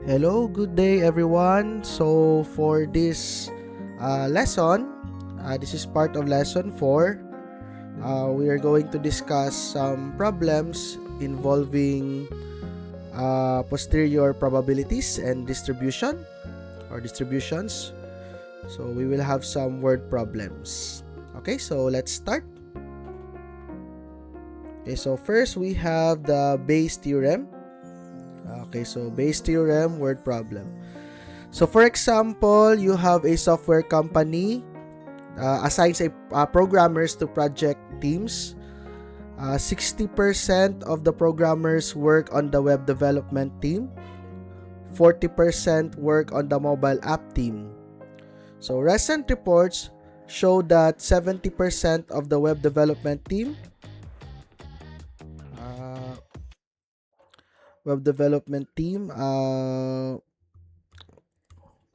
Hello, good day everyone. So for this lesson, this is part of lesson 4. We are going to discuss some problems involving posterior probabilities and distribution or distributions. So we will have some word problems. Okay, so let's start. Okay, so first we have the Bayes theorem. Okay, so Bayes theorem, word problem. So for example, you have a software company assigns programmers to project teams. 60% of the programmers work on the web development team. 40% work on the mobile app team. So recent reports show that 70% of the web development team uh, web development team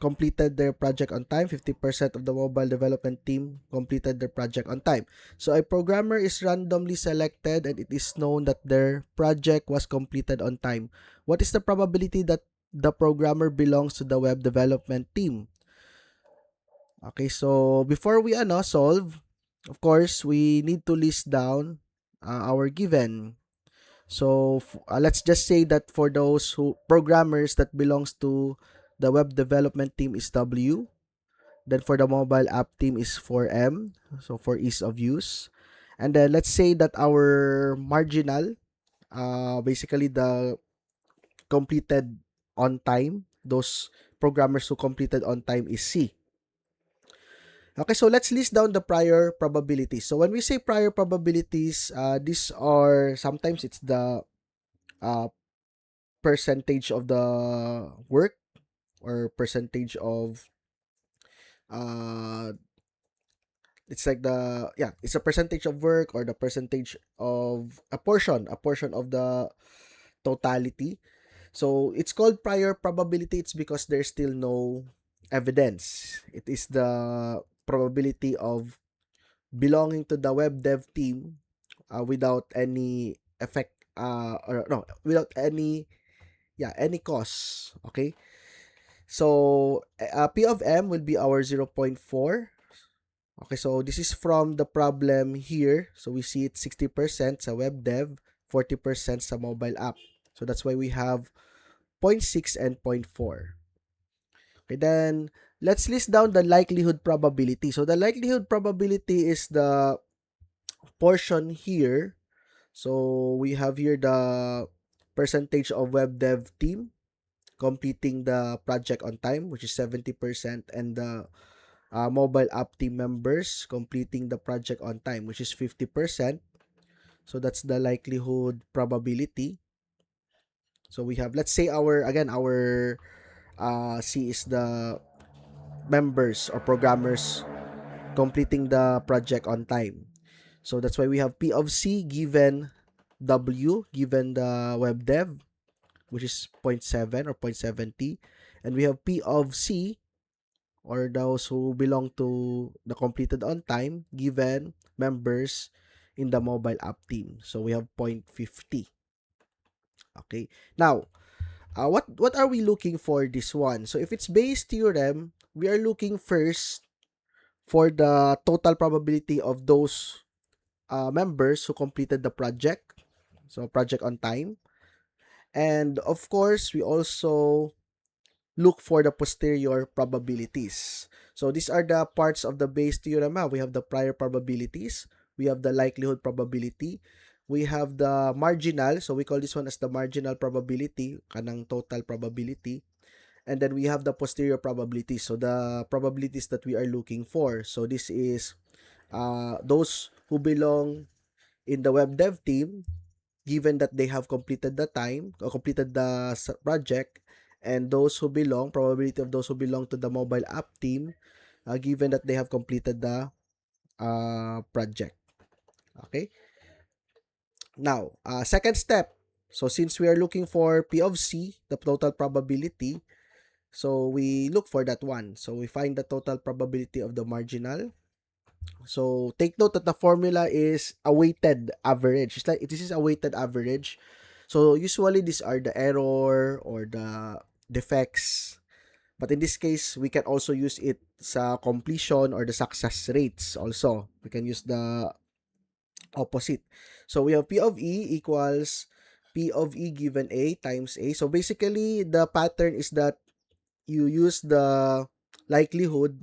completed their project on time. 50% of the mobile development team completed their project on time. So a programmer is randomly selected and it is known that their project was completed on time. What is the probability that the programmer belongs to the web development team? Okay, so before we solve, of course, we need to list down our given. So let's just say that for those who programmers that belongs to the web development team is W. Then for the mobile app team is for M, so for ease of use. And then let's say that our marginal, basically the completed on time, those programmers who completed on time is C. Okay, so let's list down the prior probabilities. So when we say prior probabilities, these are sometimes it's the uh, percentage of the work or percentage of uh, it's like it's a percentage of work or the percentage of a portion of the totality. So it's called prior probability. It's because there's still no evidence. It is the probability of belonging to the web dev team without any effect or no without any cause. Okay, so p of m will be our 0.4. Okay, so this is from the problem here. So we see it 60% sa web dev, 40% sa mobile app. So that's why we have zero point 0.6 and zero point 0.4. Okay, then let's list down the likelihood probability. So the likelihood probability is the portion here. So we have here the percentage of web dev team completing the project on time, which is 70%, and the mobile app team members completing the project on time, which is 50%. So that's the likelihood probability. So we have, let's say our C is the members or programmers completing the project on time. So that's why we have P of C given W given the web dev, which is zero point 0.7 or 0.70. And we have P of C or those who belong to the completed on time given members in the mobile app team. So we have 0.50. Okay. Now, what are we looking for this one? So if it's Bayes theorem, we are looking first for the total probability of those members who completed the project. So project on time. And of course, we also look for the posterior probabilities. So these are the parts of the Bayes theorem. We have the prior probabilities, we have the likelihood probability, we have the marginal, so we call this one as the marginal probability, kanang total probability, and then we have the posterior probabilities, so the probabilities that we are looking for. So this is those who belong in the web dev team given that they have completed the time or completed the project, and those who belong, probability of those who belong to the mobile app team given that they have completed the project. Okay, now second step. So since we are looking for P of C, the total probability, so we look for that one. So we find the total probability of the marginal. So take note that the formula is a weighted average. This is a weighted average. So usually these are the error or defects. But in this case, we can also use it sa completion or the success rates also. We can use the opposite. So we have P of E equals P of E given A times A. So basically, the pattern is that you use the likelihood.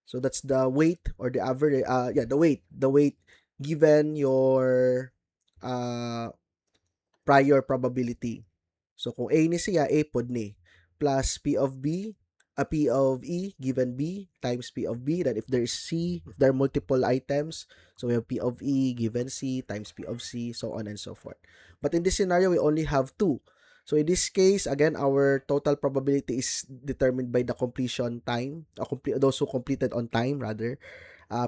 So that's the weight or the average. The weight given your uh, prior probability. So kung A ni siya, A pod ni. Plus P of B, P of E given B times P of B. Then if there is C, if there are multiple items, so we have P of E given C times P of C, so on and so forth. But in this scenario, we only have 2. So in this case, again, our total probability is determined by the completion time, those who completed on time rather,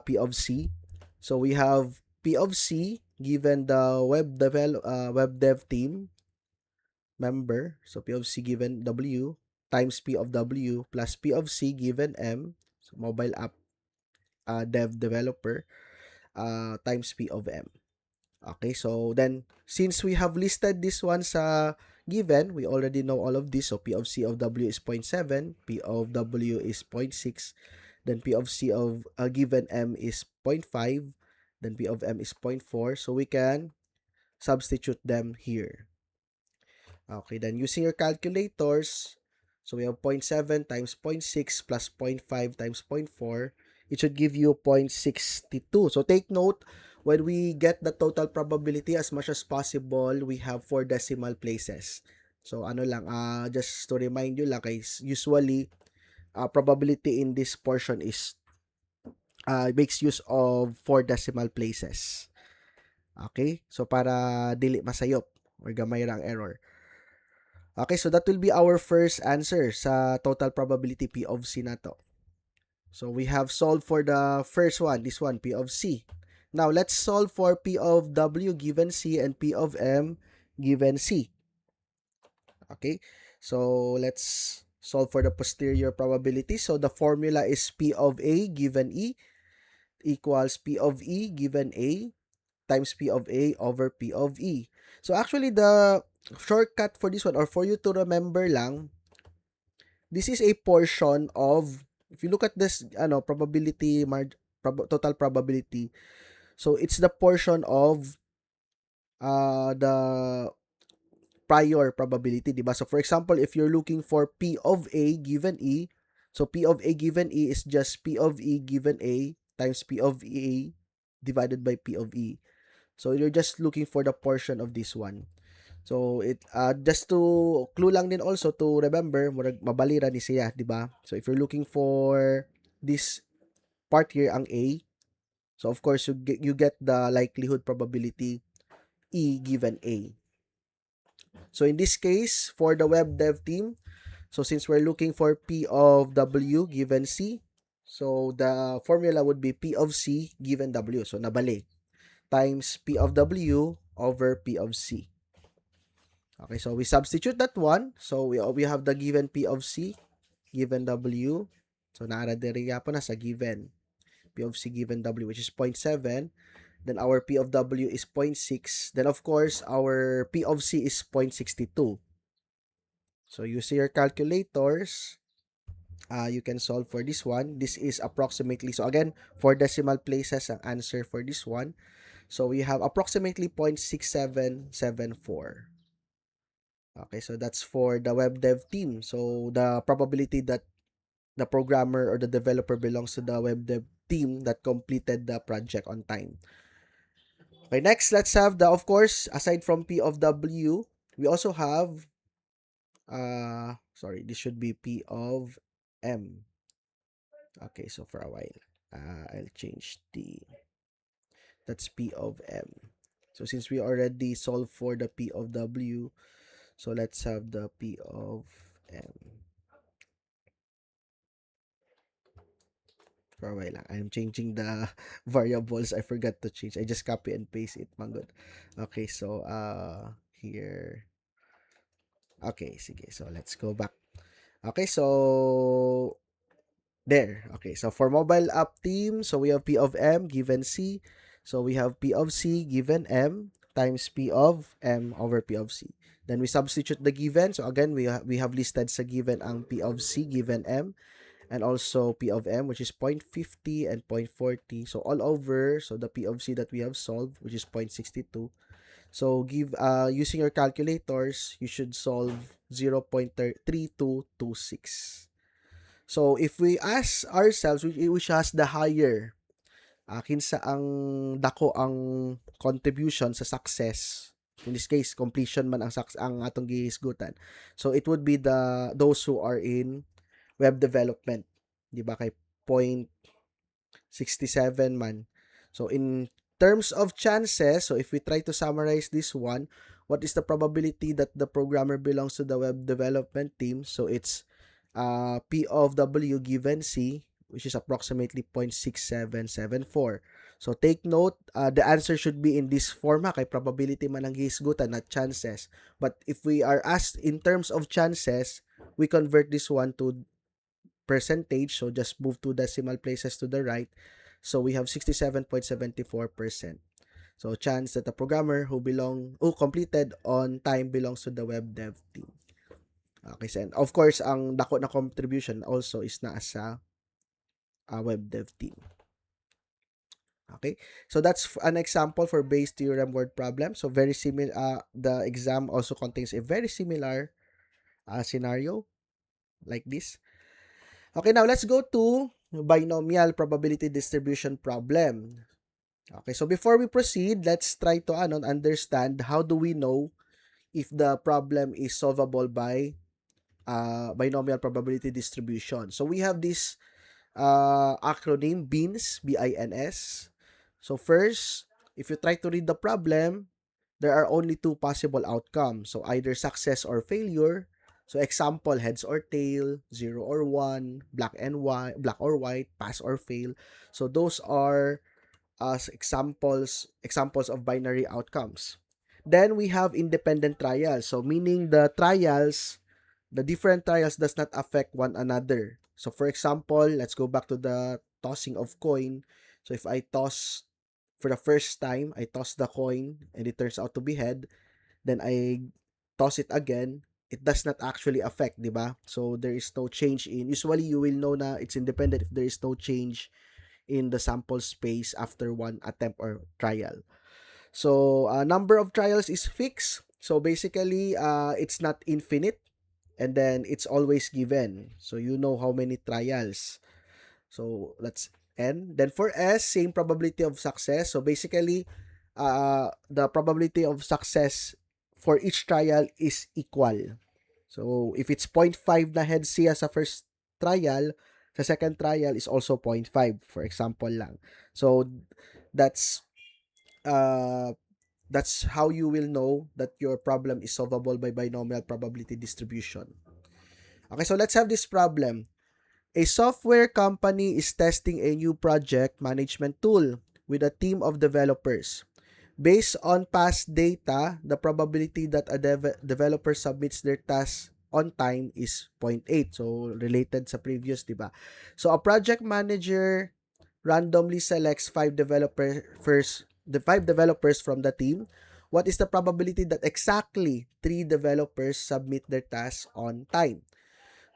P of C. So we have P of C given the web dev team member, so P of C given W times P of W plus P of C given M, so mobile app dev developer, times P of M. Okay, so then since we have listed this one sa given, we already know all of this. So P of C of W is 0.7, P of W is 0.6, then P of C of given M is 0.5, then P of M is 0.4. So we can substitute them here. Okay, then using your calculators, so we have 0.7 times 0.6 plus 0.5 times 0.4. It should give you 0.62. So take note, when we get the total probability, as much as possible, we have 4 decimal places. So ano lang, just to remind you lang, guys, usually, probability in this portion is makes use of 4 decimal places. Okay? So para dili masayop or gamay rang error. Okay, so that will be our first answer sa total probability P of C na to. So we have solved for the first one, this one, P of C. Now, let's solve for P of W given C and P of M given C. Okay, so let's solve for the posterior probability. So the formula is P of A given E equals P of E given A times P of A over P of E. So actually, the shortcut for this one, or for you to remember lang, this is a portion of, if you look at this probability total probability, so it's the portion of the prior probability, diba? So for example, if you're looking for P of A given E, so P of A given E is just P of E given A times P of A divided by P of E. So you're just looking for the portion of this one. So it just to clue lang din also to remember, murag mabalira ni siya, di ba? So if you're looking for this part here ang A, so of course you get the likelihood probability E given A. So in this case, for the web dev team, so since we're looking for P of W given C, so the formula would be P of C given W, so nabali, times P of W over P of C. Okay, so we substitute that one. So we have the given P of C given W. So naara diri po na sa given P of C given W, which is 0.7. Then our P of W is 0.6. Then of course, our P of C is 0.62. So using your calculators, you can solve for this one. This is approximately, so again, 4 decimal places ang answer for this one. So we have approximately 0.6774. Okay, so that's for the web dev team. So the probability that the programmer or the developer belongs to the web dev team that completed the project on time. Okay, next, let's have the, of course, aside from P of W, we also have, sorry, this should be P of M. Okay, so for a while, I'll change that's P of M. So since we already solved for the P of W, so let's have the P of M. For a while lang. I'm changing the variables. I forgot to change. I just copy and paste it. Manggod. Okay, so here. Okay, sige. So let's go back. Okay, so there. Okay, so for mobile app team, so we have P of M given C. So we have P of C given M. times P of M over P of C. Then we substitute the given. So again, we have listed sa given ang P of C given M and also P of M, which is 0.50 and 0.40. So all over, so the P of C that we have solved, which is 0.62. So using your calculators, you should solve 0.3226. So if we ask ourselves which has the higher, kinsa ang dako ang contribution sa success, in this case completion man ang atong gihisgutan, so it would be those who are in web development, di ba, kay 0.67 man. So in terms of chances, so if we try to summarize this one, what is the probability that the programmer belongs to the web development team? So it's P of W given C, which is approximately 0.6774. So take note, the answer should be in this form, kay probability man ang gihisgutan, not chances. But if we are asked in terms of chances, we convert this one to percentage, so just move 2 decimal places to the right. So we have 67.74%. So chance that the programmer who completed on time belongs to the web dev team. Okay, so and of course, ang dako na contribution also is nasa web dev team. Okay, so that's an example for Bayes theorem word problem. So very similar. The exam also contains a very similar scenario like this. Okay, now let's go to binomial probability distribution problem. Okay, so before we proceed, let's try to understand how do we know if the problem is solvable by binomial probability distribution. So we have this acronym BINS, B-I-N-S. So first, if you try to read the problem, there are only two possible outcomes. So either success or failure. So example, heads or tail, 0 or 1, black or white, pass or fail. So those are examples of binary outcomes. Then we have independent trials. So meaning the different trials does not affect one another. So for example, let's go back to the tossing of coin. So if I toss for the first time, I toss the coin and it turns out to be head, then I toss it again, it does not actually affect, di ba? So there is no change usually you will know na it's independent if there is no change in the sample space after one attempt or trial. So number of trials is fixed. So basically, it's not infinite, and then it's always given. So you know how many trials. So that's N. Then for S, same probability of success. So basically, the probability of success for each trial is equal. So if it's 0.5 na head siya sa first trial, sa second trial is also 0.5, for example lang. So that's how you will know that your problem is solvable by binomial probability distribution. Okay, so let's have this problem. A software company is testing a new project management tool with a team of developers. Based on past data, the probability that a developer submits their task on time is 0.8. So, related sa previous, diba? So, a project manager randomly selects the 5 developers from the team. What is the probability that exactly 3 developers submit their task on time?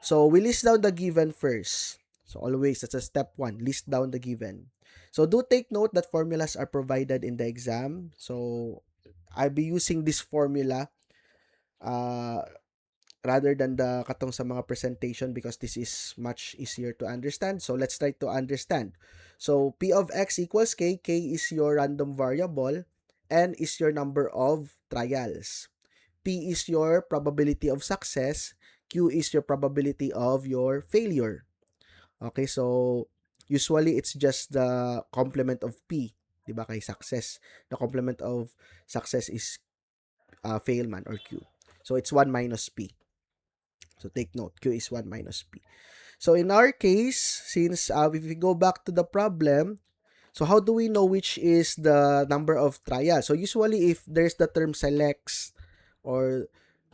So, we list down the given first. So, always, that's a step 1. List down the given. So, do take note that formulas are provided in the exam. So, I'll be using this formula rather than the katong sa mga presentation because this is much easier to understand. So, let's try to understand. So, P of X equals K. K is your random variable. N is your number of trials. P is your probability of success. Q is your probability of your failure. Okay, so usually it's just the complement of P, di ba, kay success. The complement of success is fail man or Q. So it's 1 minus P. So take note, Q is 1 minus P. So in our case, since if we go back to the problem, so how do we know which is the number of trials? So usually if there's the term selects or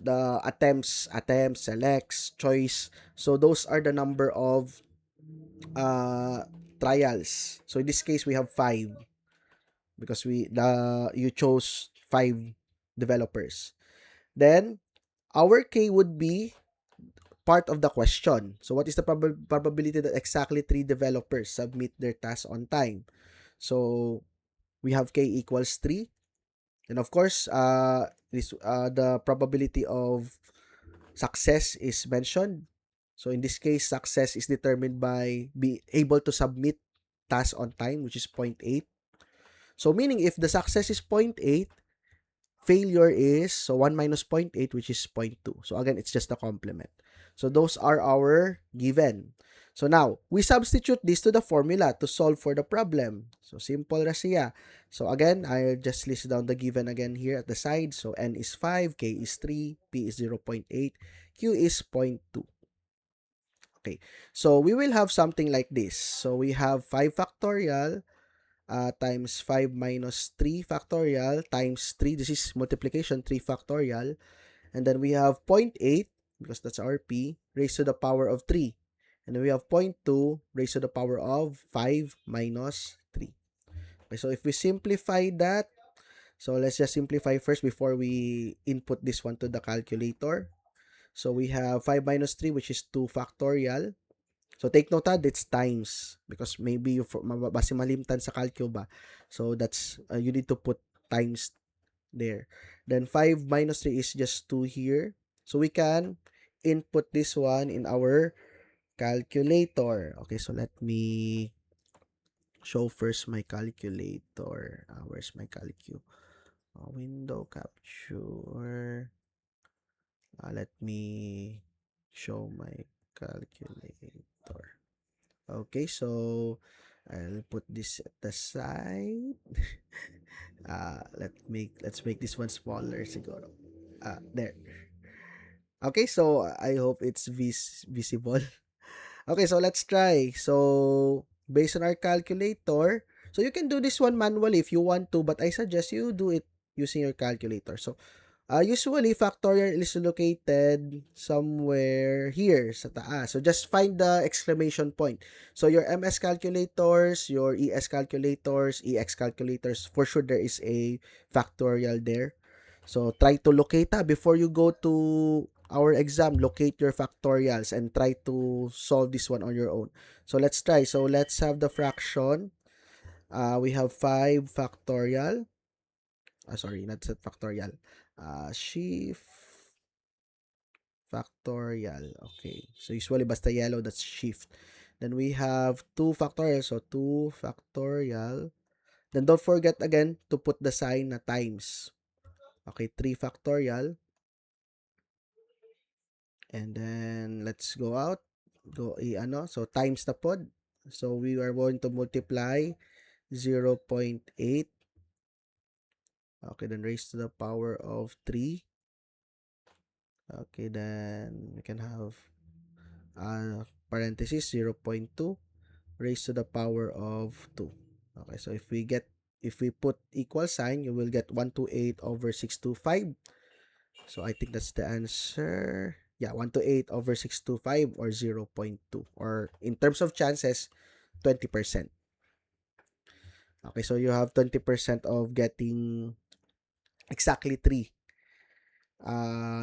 the attempts, selects, choice, so those are the number of trials. So in this case, we have 5 because you chose 5 developers. Then, our K would be part of the question. So, what is the probability that exactly 3 developers submit their task on time? So, we have K equals 3. And of course, the probability of success is mentioned. So, in this case, success is determined by be able to submit task on time, which is 0.8. So, meaning if the success is 0.8, failure is, so 1 minus 0.8, which is 0.2. So again, it's just a complement. So those are our given. So now, we substitute this to the formula to solve for the problem. So simple na siya. So again, I'll just list down the given again here at the side. So N is 5, K is 3, P is 0.8, Q is 0.2. Okay, so we will have something like this. So we have 5 factorial times 5 minus 3 factorial times 3. This is multiplication, 3 factorial. And then we have 0.8, because that's our P, raised to the power of 3. And then we have 0.2 raised to the power of 5 minus 3. Okay, so if we simplify that, so let's just simplify first before we input this one to the calculator. So we have 5 minus 3, which is 2 factorial. So take note that it's times, because maybe you base malimtan sa calcio ba. So that's you need to put times there. Then 5 minus 3 is just 2 here. So we can input this one in our calculator. Okay, so let me show first my calculator. Where's my calcu? Window capture. Let me show my calculator. Okay, so I'll put this at the side. Let's make this one smaller siguro. There. Okay, so I hope it's visible. Okay, so let's try. So based on our calculator, so you can do this one manually if you want to, but I suggest you do it using your calculator. So usually, factorial is located somewhere here sa taas. So, just find the exclamation point. So, your MS calculators, your ES calculators, EX calculators, for sure there is a factorial there. So, try to locate before you go to our exam, locate your factorials and try to solve this one on your own. So, let's try. So, let's have the fraction. We have 5 factorial. Sorry, not factorial. Shift factorial. Okay. So, usually, basta yellow, that's shift. Then, we have 2 factorial. So, 2 factorial. Then, don't forget again to put the sign na times. Okay, 3 factorial. And then, let's go out. So, times na pod. So, we are going to multiply 0.8. Okay, then raise to the power of 3. Okay, then we can have parenthesis 0.2 raised to the power of 2. Okay, so if we put equal sign, you will get 128 over 625. So I think that's the answer. Yeah, 128 over 625 or 0.2. Or in terms of chances, 20%. Okay, so you have 20% of getting exactly 3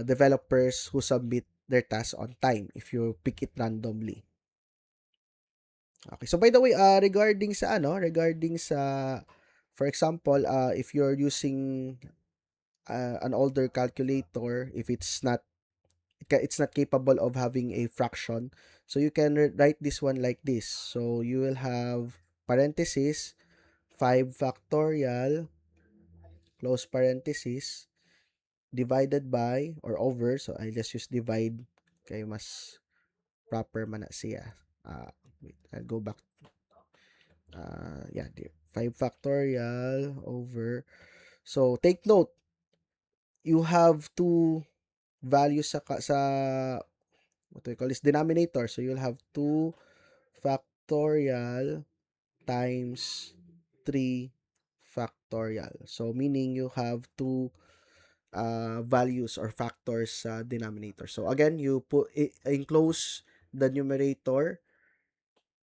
developers who submit their tasks on time if you pick it randomly. Okay. So by the way, regarding sa for example, if you're using an older calculator, if it's not capable of having a fraction, so you can write this one like this. So you will have parenthesis 5 factorial close parenthesis divided by or over. So I just use divide kay mas proper man na siya. Wait, I'll go back. Yeah, 5 factorial over. So take note, you have two values sa what do we call this denominator. So you'll have 2 factorial times 3 factorial. So meaning you have two values or factors sa denominator. So again, you enclose the numerator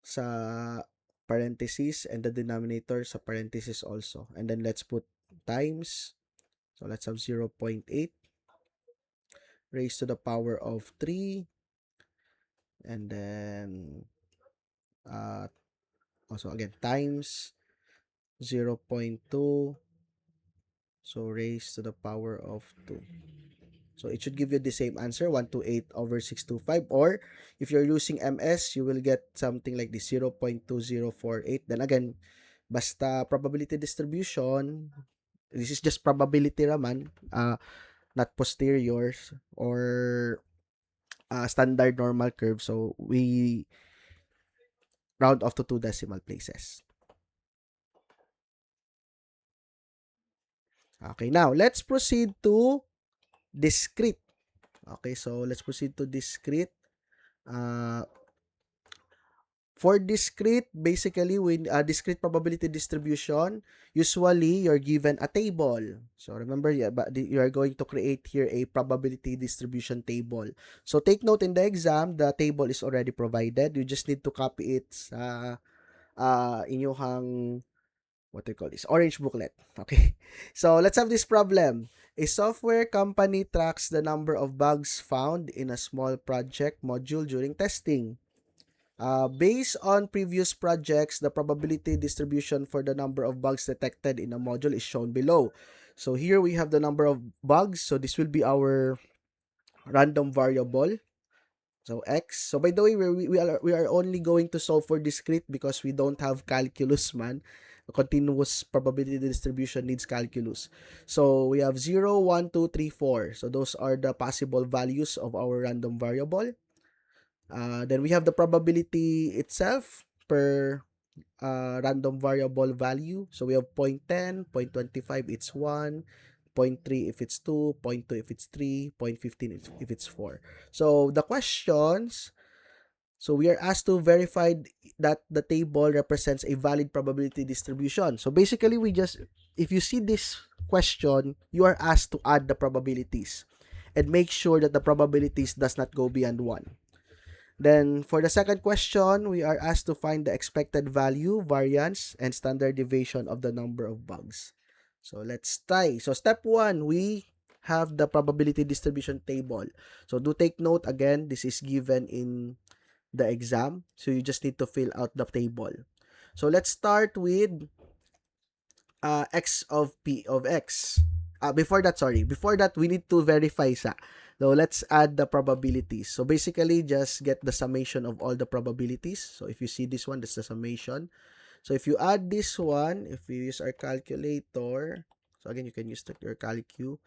sa parenthesis and the denominator sa parenthesis also. And then let's put times. So let's have 0.8 raised to the power of 3, and then also again times 0.2, so raised to the power of 2. So it should give you the same answer, 128 over 625. Or if you're using MS, you will get something like this, 0.2048. Then again, basta probability distribution, this is just probability raman, not posteriors or standard normal curve. So we round off to 2 decimal places. Okay, now let's proceed to discrete. Okay, so let's proceed to discrete. Uh, for discrete, basically, when discrete probability distribution, usually you're given a table. So remember, you are going to create here a probability distribution table. So take note, in the exam, the table is already provided. You just need to copy it sa inyong, what do you call this, orange booklet. Okay, so let's have this problem. A software company tracks the number of bugs found in a small project module during testing. Based on previous projects, the probability distribution for the number of bugs detected in a module is shown below. So here we have the number of bugs. So this will be our random variable. So x. So by the way, we are only going to solve for discrete because we don't have calculus, man. A continuous probability distribution needs calculus. So we have 0, 1, 2, 3, 4. So those are the possible values of our random variable. Then we have the probability itself per random variable value. So we have 0.10, 0.25 it's 1, 0.3 if it's 2, zero point 0.2 if it's 3, 0.15 if it's 4. So the questions, so we are asked to verify that the table represents a valid probability distribution. So basically, if you see this question, you are asked to add the probabilities and make sure that the probabilities does not go beyond 1. Then for the second question, we are asked to find the expected value, variance, and standard deviation of the number of bugs. So let's try. So step 1, we have the probability distribution table. So do take note again, this is given in the exam. So you just need to fill out the table. So let's start with x of p of x. Before that, we need to verify sa. So let's add the probabilities. So basically, just get the summation of all the probabilities. So if you see this one, that's the summation. So if you add this one, if we use our calculator, so again, you can use your calcu.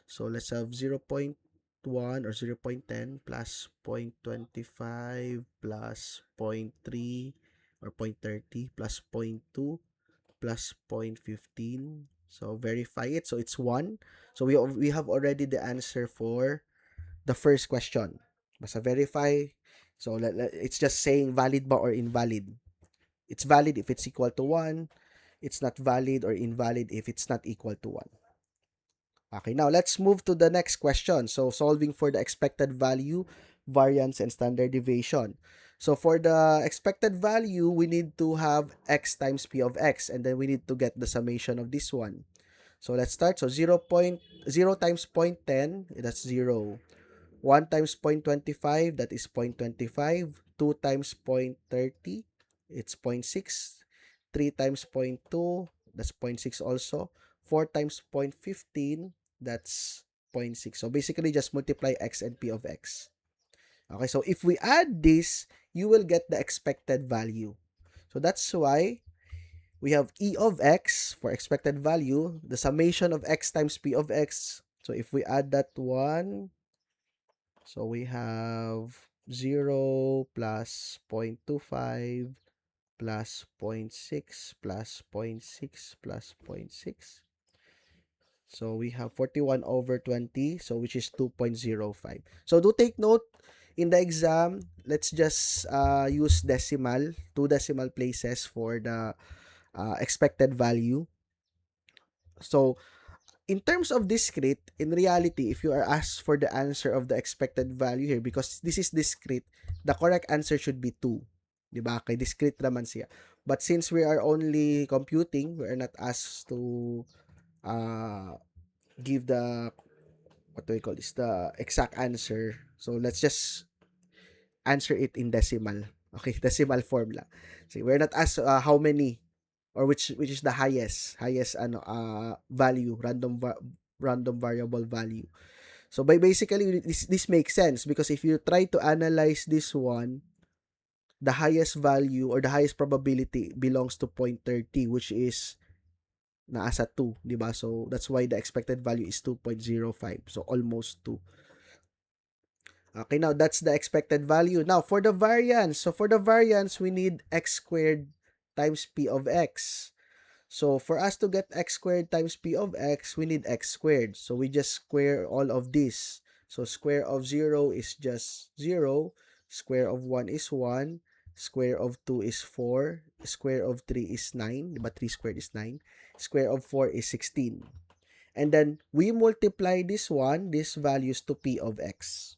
So let's have 0.1 or 0.10 plus 0.25 plus 0.3 or 0.30 plus 0.2 plus 0.15. So verify it. So it's 1. So we have already the answer for the first question. Basta verify. So it's just saying valid ba or invalid. It's valid if it's equal to 1. It's not valid or invalid if it's not equal to 1. Okay, now let's move to the next question. So solving for the expected value, variance, and standard deviation. So for the expected value, we need to have x times p of x, and then we need to get the summation of this one. So let's start. So 0.0 times 0.10, that's 0. 1 times 0.25, that is 0.25. 2 times 0.30, it's 0.6. 3 times zero point 0.2, that's 0.6 also. 4 times 0.15, that's 0.6. So basically, just multiply x and p of x. Okay, so if we add this, you will get the expected value. So that's why we have e of x for expected value, the summation of x times p of x. So if we add that one, so we have 0 plus 0.25 plus 0.6 plus 0.6 plus 0.6. So we have 41 over 20, so which is 2.05. So do take note, in the exam, let's just use decimal, 2 decimal places for the expected value. So in terms of discrete, in reality, if you are asked for the answer of the expected value here, because this is discrete, the correct answer should be 2. Diba? Kay discrete naman siya. But since we are only computing, we are not asked to uh, give the, what do we call this, the exact answer. So let's just answer it in decimal. Okay, decimal form lang. So we're not asked how many or which is the highest ano value, random variable value. So by basically this makes sense because if you try to analyze this one, the highest value or the highest probability belongs to 0.30, which is naasa 2, di ba? So that's why the expected value is 2.05. So almost 2. Okay, now that's the expected value. Now for the variance, so for the variance we need x squared times p of x. So for us to get x squared times p of x, we need x squared. So we just square all of this. So square of 0 is just 0, square of 1 is 1, square of 2 is 4, square of 3 is 9, but 3 squared is 9, square of 4 is 16. And then we multiply this one, these values to p of x.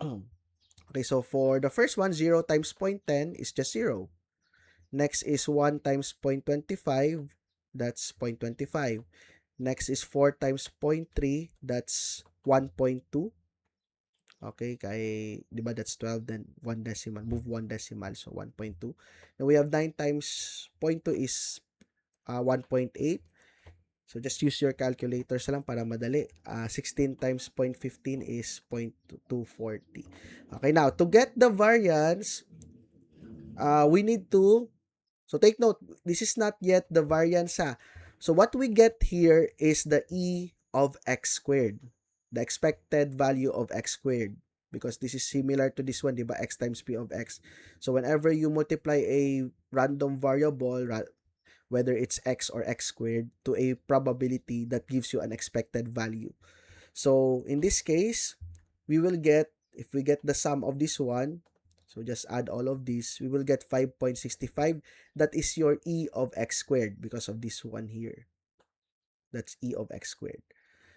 Okay, so for the first one, 0 times 0.10 is just 0. Next is 1 times 0.25, that's 0.25. Next is 4 times 0.3, that's 1.2. Okay, kay, di ba that's 12, then 1 decimal, move 1 decimal, so 1.2. Then we have 9 times 0.2 is 1.8. So just use your calculators lang para madali. 16 times 0.15 is 0.240. Okay, now to get the variance, we need to, so take note, this is not yet the variance. So what we get here is the e of x squared, the expected value of x squared, because this is similar to this one, di ba? X times p of x. So whenever you multiply a random variable, whether it's x or x squared, to a probability, that gives you an expected value. So in this case, we will get, if we get the sum of this one, so just add all of these, we will get 5.65. That is your e of x squared because of this one here. That's e of x squared.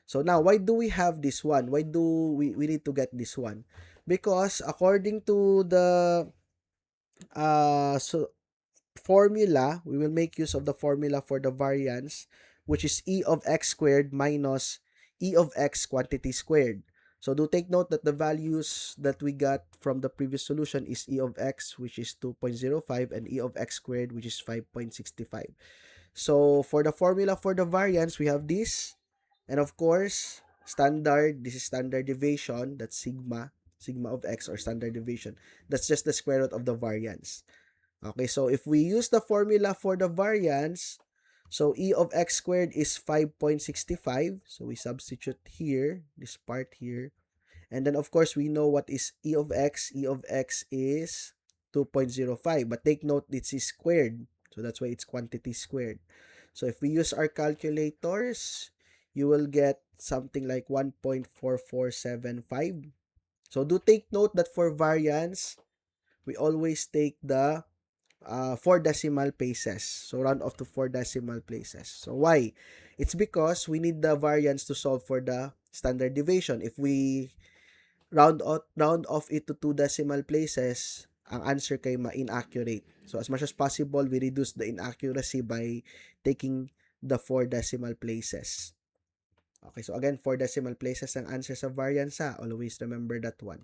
So now, why do we have this one? Why do we need to get this one? Because according to the so formula, we will make use of the formula for the variance, which is e of x squared minus e of x quantity squared. So do take note that the values that we got from the previous solution is e of x, which is 2.05, and e of x squared, which is 5.65. So for the formula for the variance, we have this, and of course, standard, this is standard deviation, that's sigma of x, or standard deviation. That's just the square root of the variance. Okay, so if we use the formula for the variance, so e of x squared is 5.65. So we substitute here, this part here. And then of course, we know what is e of x. E of x is 2.05. But take note, this is squared. So that's why it's quantity squared. So if we use our calculators, you will get something like 1.4475. So do take note that for variance, we always take the 4 decimal places. So round off to 4 decimal places. So why? It's because we need the variance to solve for the standard deviation. If we round off it to 2 decimal places, ang answer kay ma-inaccurate. So as much as possible, we reduce the inaccuracy by taking the 4 decimal places. Okay, so again, 4 decimal places ang answer sa variance. Always remember that one.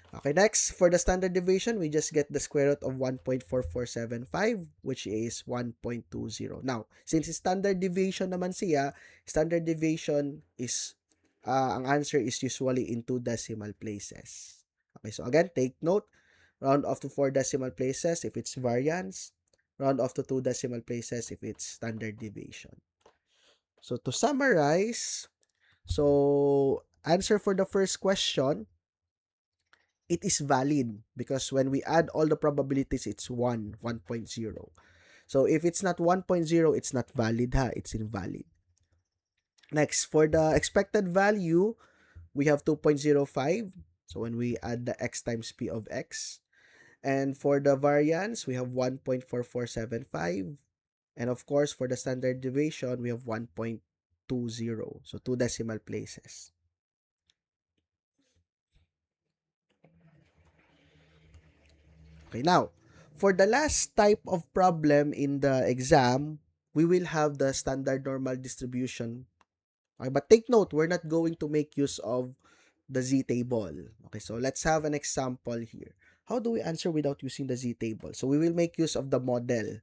Okay, next, for the standard deviation, we just get the square root of 1.4475, which is 1.20. Now, since standard deviation naman siya, standard deviation is, ang answer is usually in 2 decimal places. Okay, so again, take note, round off to 4 decimal places if it's variance, round off to 2 decimal places if it's standard deviation. So to summarize, so answer for the first question, it is valid because when we add all the probabilities, it's 1.0. So if it's not 1.0, it's not valid, it's invalid. Next, for the expected value, we have 2.05. So when we add the x times p of x. And for the variance, we have 1.4475. And of course, for the standard deviation, we have 1.20. So 2 decimal places. Okay, now, for the last type of problem in the exam, we will have the standard normal distribution Okay, but take note, we're not going to make use of the z-table. Okay, so let's have an example here. How do we answer without using the z-table? So we will make use of the model.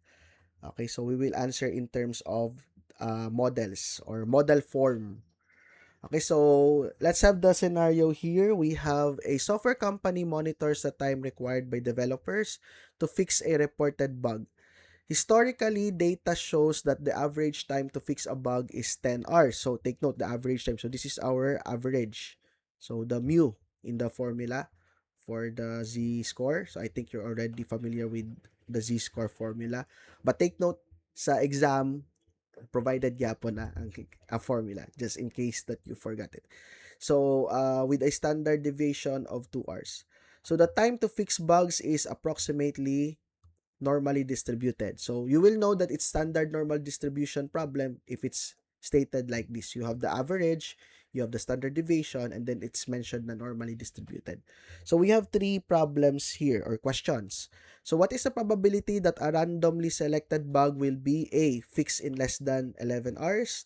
Okay, so we will answer in terms of models or model form. Okay, so let's have the scenario here. We have a software company monitors the time required by developers to fix a reported bug. Historically, data shows that the average time to fix a bug is 10 hours. So take note, the average time. So this is our average. So the mu in the formula for the z-score. So I think you're already familiar with the z-score formula. But take note, sa exam, provided yapon na ang formula just in case that you forgot it. So with a standard deviation of 2 hours. So the time to fix bugs is approximately normally distributed. So you will know that it's standard normal distribution problem if it's stated like this. You have the average, you have the standard deviation, and then it's mentioned na normally distributed. So we have three problems here or questions. So what is the probability that a randomly selected bug will be A, fixed in less than 11 hours,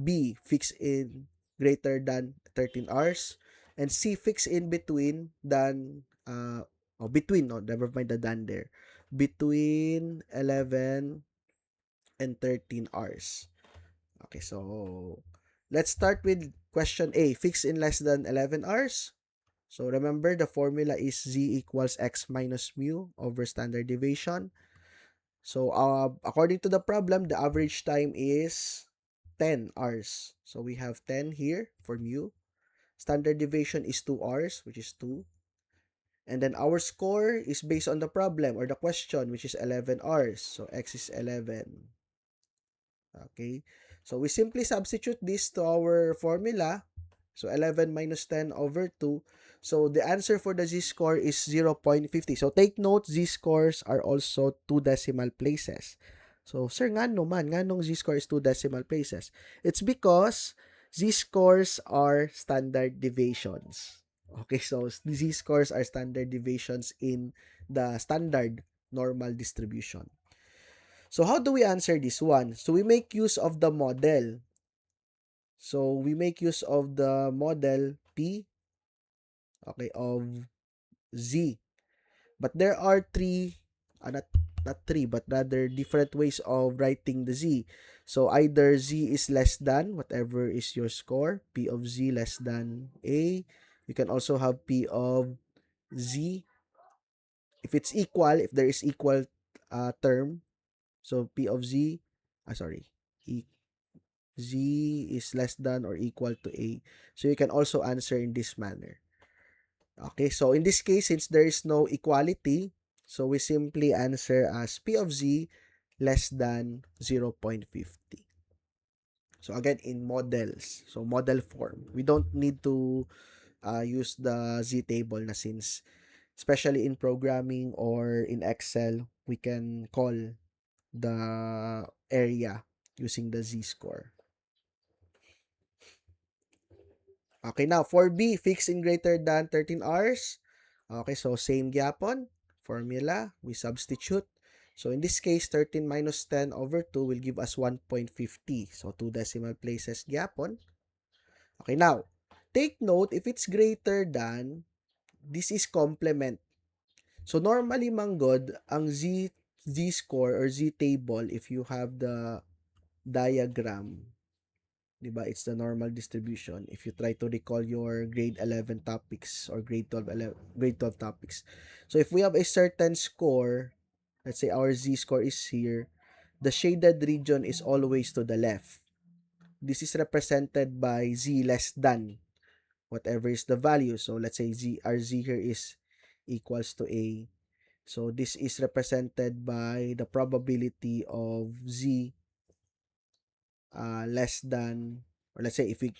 B, fixed in greater than 13 hours, and C, fixed in between than between, no, never mind the than there, between 11 and 13 hours. Okay, so let's start with question A, fixed in less than 11 hours. So remember, the formula is z equals x minus mu over standard deviation. So according to the problem, the average time is 10 hours. So we have 10 here for mu. Standard deviation is 2 hours, which is 2. And then our score is based on the problem or the question, which is 11 hours. So x is 11. Okay. So we simply substitute this to our formula. So 11 minus 10 over 2. So the answer for the z-score is 0.50. So take note, z-scores are also 2 decimal places. So sir, nga nung z-score is 2 decimal places? It's because z-scores are standard deviations. Okay, so z-scores are standard deviations in the standard normal distribution. So how do we answer this one? So we make use of the model. So we make use of the model P, okay, of Z. But there are three, not three, but rather different ways of writing the Z. So either Z is less than whatever is your score, P of Z less than A. You can also have P of Z. If it's equal, if there is equal term, so P of Z, sorry, Z is less than or equal to A. So you can also answer in this manner. Okay, so in this case, since there is no equality, so we simply answer as P of Z less than 0.50. So again, in models, so model form, we don't need to use the Z table na, since especially in programming or in Excel, we can call the area using the Z score. Okay, now for B, fixed in greater than 13 hours. Okay, so same gyapon. Formula, we substitute. So in this case, 13 minus 10 over 2 will give us 1.50. So 2 decimal places gyapon. Okay, now, take note, if it's greater than, this is complement. So normally, manggod, ang Z-score or Z-table, if you have the diagram, diba, it's the normal distribution. If you try to recall your grade 11 topics or grade 12 topics. So if we have a certain score, let's say our Z score is here, the shaded region is always to the left. This is represented by Z less than whatever is the value. So let's say our Z here is equals to A. So this is represented by the probability of Z less than, or let's say if we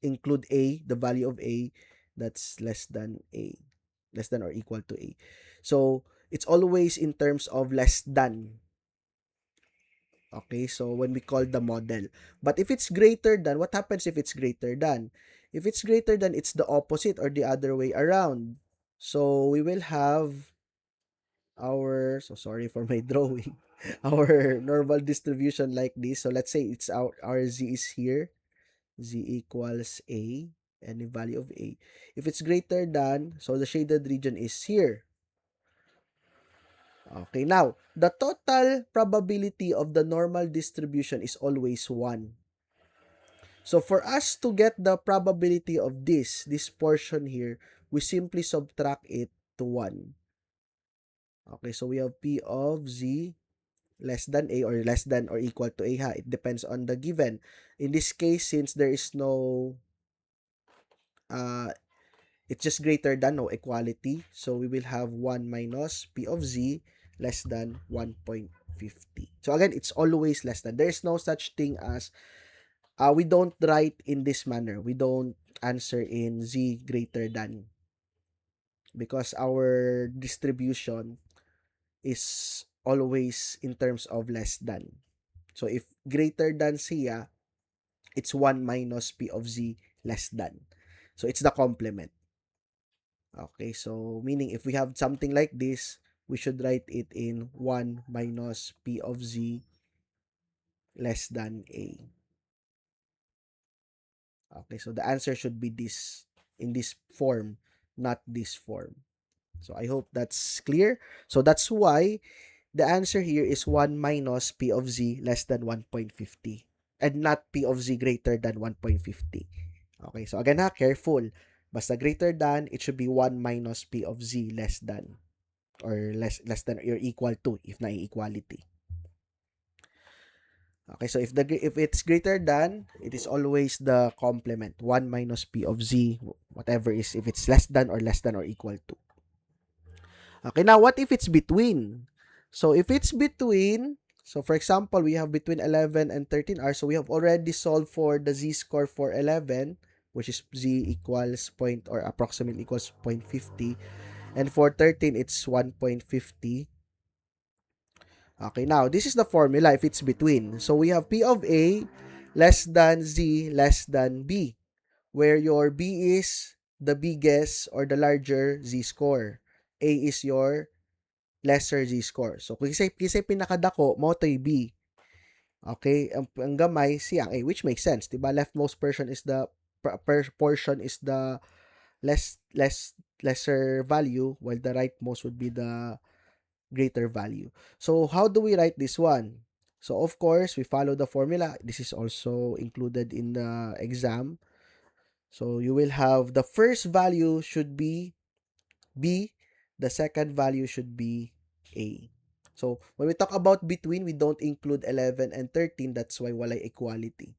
include A, the value of A, that's less than A, less than or equal to A. So it's always in terms of less than. Okay, so when we call the model. But if it's greater than, what happens if it's greater than? If it's greater than, it's the opposite or the other way around. So we will have so sorry for my drawing, our normal distribution like this. So let's say it's our Z is here. z equals a, any value of a. If it's greater than, so the shaded region is here. Okay, now, the total probability of the normal distribution is always 1. So for us to get the probability of this portion here, we simply subtract it to 1. Okay, so we have P of Z less than A or less than or equal to A. It depends on the given. In this case, since there is no, it's just greater than, no equality. So we will have 1 minus P of Z less than 1.50. So again, it's always less than. There is no such thing as, we don't write in this manner. We don't answer in Z greater than, because our distribution is always in terms of less than. So if greater than siya, it's 1 minus P of Z less than. So it's the complement. Okay, so meaning if we have something like this, we should write it in 1 minus P of Z less than A. Okay, so the answer should be this, in this form, not this form. So I hope that's clear. So that's why the answer here is 1 minus P of Z less than 1.50 and not P of Z greater than 1.50. Okay, so again careful. Basta greater than, it should be 1 minus P of Z less than, or less than or equal to if na equality. Okay, so if it's greater than, it is always the complement, 1 minus P of Z, whatever is, if it's less than or equal to. Okay, now what if it's between? So if it's between, so for example, we have between 11 and 13R, so we have already solved for the z-score for 11, which is z equals point or approximately equals 0.50, and for 13, it's 1.50. Okay, now, this is the formula if it's between. So we have P of A less than Z less than B, where your B is the biggest or the larger Z-score. A is your lesser Z-score. So, kasi pinakadako, mo to'y B. Okay? Ang gamay, siyang A, which makes sense. Diba? Leftmost portion is the lesser value, while the rightmost would be the greater value. So, how do we write this one? So, of course, we follow the formula. This is also included in the exam. So, you will have the first value should be B, the second value should be A. So, when we talk about between, we don't include 11 and 13. That's why walay equality.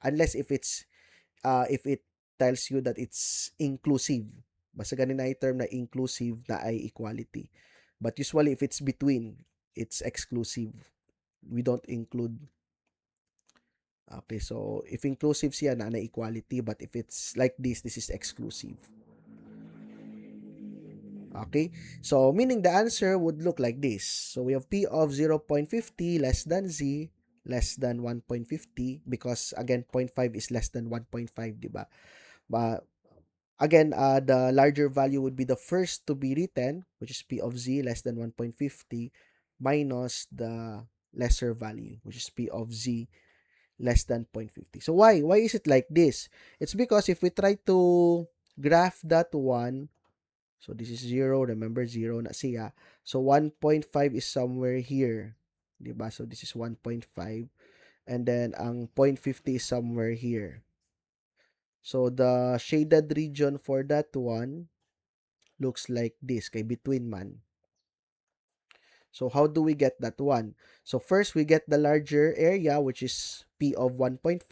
Unless if it tells you that it's inclusive. Basta ganin na term na inclusive na ay equality. But usually, if it's between, it's exclusive. We don't include. Okay, so if inclusive siya na equality, but if it's like this is exclusive. Okay, so meaning the answer would look like this. So we have P of 0.50 less than Z less than 1.50, because again 0.5 is less than 1.5, diba? But again, the larger value would be the first to be written, which is P of Z less than 1.50 minus the lesser value, which is P of Z less than 0.50. So why is it like this? It's because if we try to graph that one, so this is 0, remember 0 na siya. So 1.5 is somewhere here. Diba? So this is 1.5. And then ang 0.50 is somewhere here. So the shaded region for that one looks like this, kay between man. So how do we get that one? So first we get the larger area, which is P of 1.5,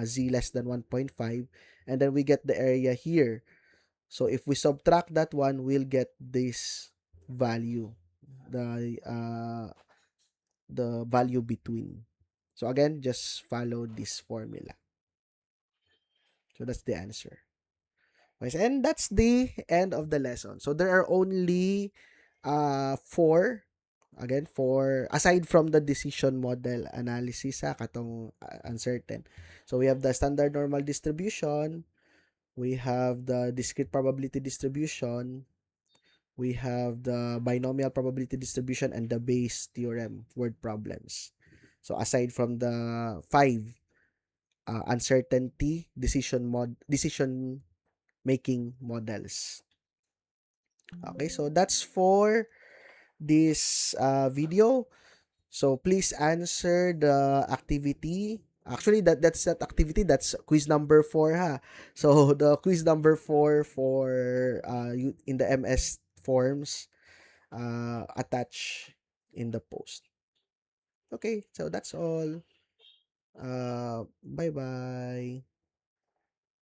Z less than 1.5, and then we get the area here. So if we subtract that one, we'll get this value, the value between. So again, just follow this formula. So that's the answer. Okay, and that's the end of the lesson. So there are only four, again, aside from the decision model analysis, katong uncertain. So we have the standard normal distribution, we have the discrete probability distribution, we have the binomial probability distribution, and the Bayes theorem word problems. So aside from the five uncertainty decision making models. Okay, so that's for this video. So please answer the activity. Actually, that's that activity. That's quiz number 4 ha. So the quiz number 4 for in the MS forms attach in the post. Okay, so that's all. Bye bye.